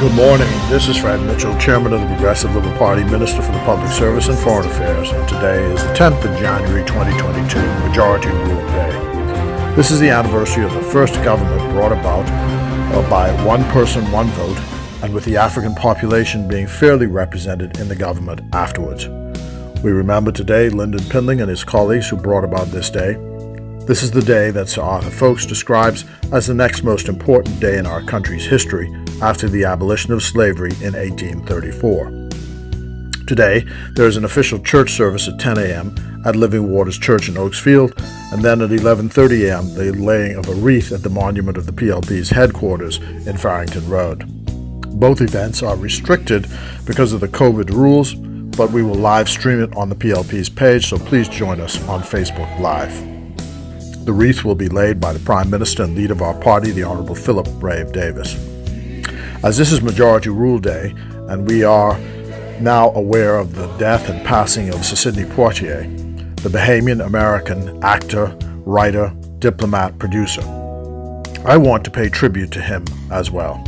Good morning. This is Fred Mitchell, Chairman of the Progressive Liberal Party, Minister for the Public Service and Foreign Affairs, and today is the 10th of January 2022, Majority Rule Day. This is the anniversary of the first government brought about by one person, one vote, and with the African population being fairly represented in the government afterwards. We remember today Lyndon Pindling and his colleagues who brought about this day. This is the day that Sir Arthur Folkes describes as the next most important day in our country's history after the abolition of slavery in 1834. Today, there is an official church service at 10 a.m. at Living Waters Church in Oaksfield, and then at 11:30 a.m. the laying of a wreath at the monument of the PLP's headquarters in Foriegn Road. Both events are restricted because of the COVID rules, but we will live stream it on the PLP's page, so please join us on Facebook Live. The wreath will be laid by the Prime Minister and leader of our party, the Honourable Philip Brave Davis. As this is Majority Rule Day, and we are now aware of the death and passing of Sir Sidney Poitier, the Bahamian American actor, writer, diplomat, producer, I want to pay tribute to him as well.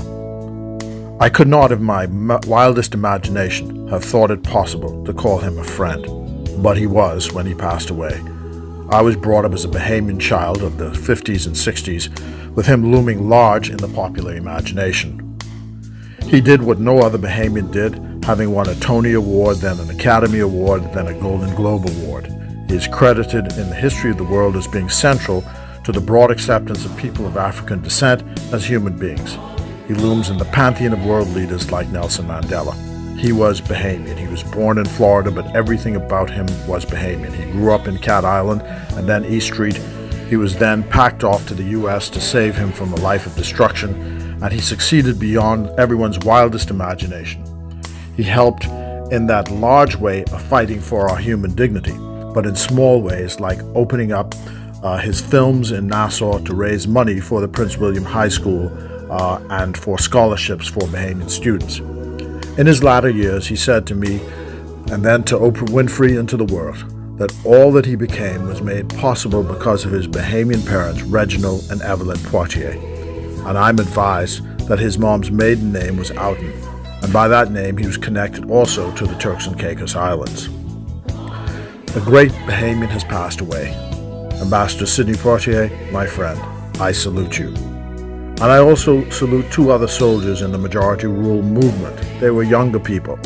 I could not, in my wildest imagination, have thought it possible to call him a friend, but he was when he passed away. I was brought up as a Bahamian child of the 50s and 60s, with him looming large in the popular imagination. He did what no other Bahamian did, having won a Tony Award, then an Academy Award, then a Golden Globe Award. He is credited in the history of the world as being central to the broad acceptance of people of African descent as human beings. He looms in the pantheon of world leaders like Nelson Mandela. He was Bahamian. He was born in Florida, but everything about him was Bahamian. He grew up in Cat Island and then East Street. He was then packed off to the U.S. to save him from a life of destruction, and he succeeded beyond everyone's wildest imagination. He helped in that large way of fighting for our human dignity, but in small ways like opening up his films in Nassau to raise money for the Prince William High School and for scholarships for Bahamian students. In his latter years, he said to me, and then to Oprah Winfrey and to the world, that all that he became was made possible because of his Bahamian parents, Reginald and Evelyn Poitier. And I'm advised that his mom's maiden name was Outen, and by that name he was connected also to the Turks and Caicos Islands. A great Bahamian has passed away. Ambassador Sidney Poitier, my friend, I salute you. And I also salute two other soldiers in the Majority Rule movement. They were younger people.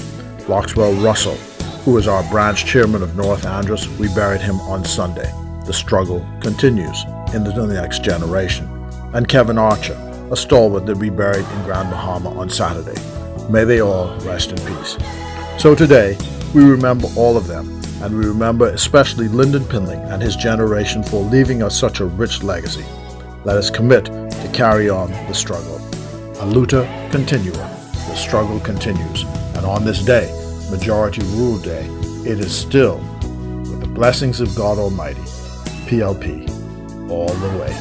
Bloxwell Russell, who is our branch chairman of North Andros, we buried him on Sunday. The struggle continues in the next generation. And Kevin Archer, a stalwart that we buried in Grand Bahama on Saturday. May they all rest in peace. So today, we remember all of them, and we remember especially Lyndon Pindling and his generation for leaving us such a rich legacy. Let us commit to carry on the struggle. A luta continua. The struggle continues. And on this day, Majority Rule Day, it is still, with the blessings of God Almighty, PLP, all the way.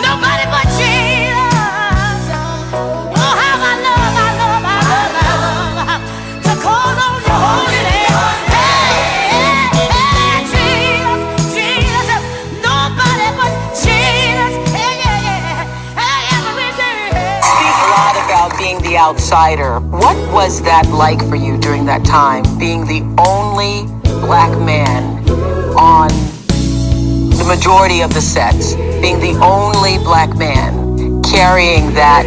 Nobody but Jesus. Oh, how I love to call on your holy name. Hey, Jesus, nobody but Jesus. Hey, every day. Speak a lot about being the outsider. What was that like for you during that time, being the only black man on the majority of the sets, being the only black man carrying that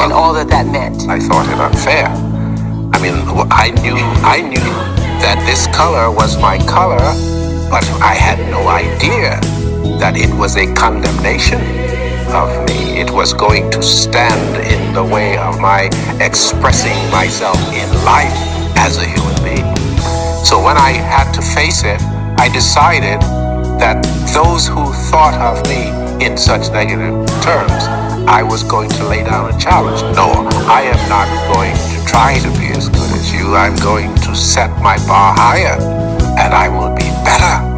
and all that meant? I thought it unfair. I mean, I knew that this color was my color, but I had no idea that it was a condemnation of me. It was going to stand in the way of my expressing myself in life as a human being. So when I had to face it, I decided that those who thought of me in such negative terms, I was going to lay down a challenge. No, I am not going to try to be as good as you. I'm going to set my bar higher, and I will be better.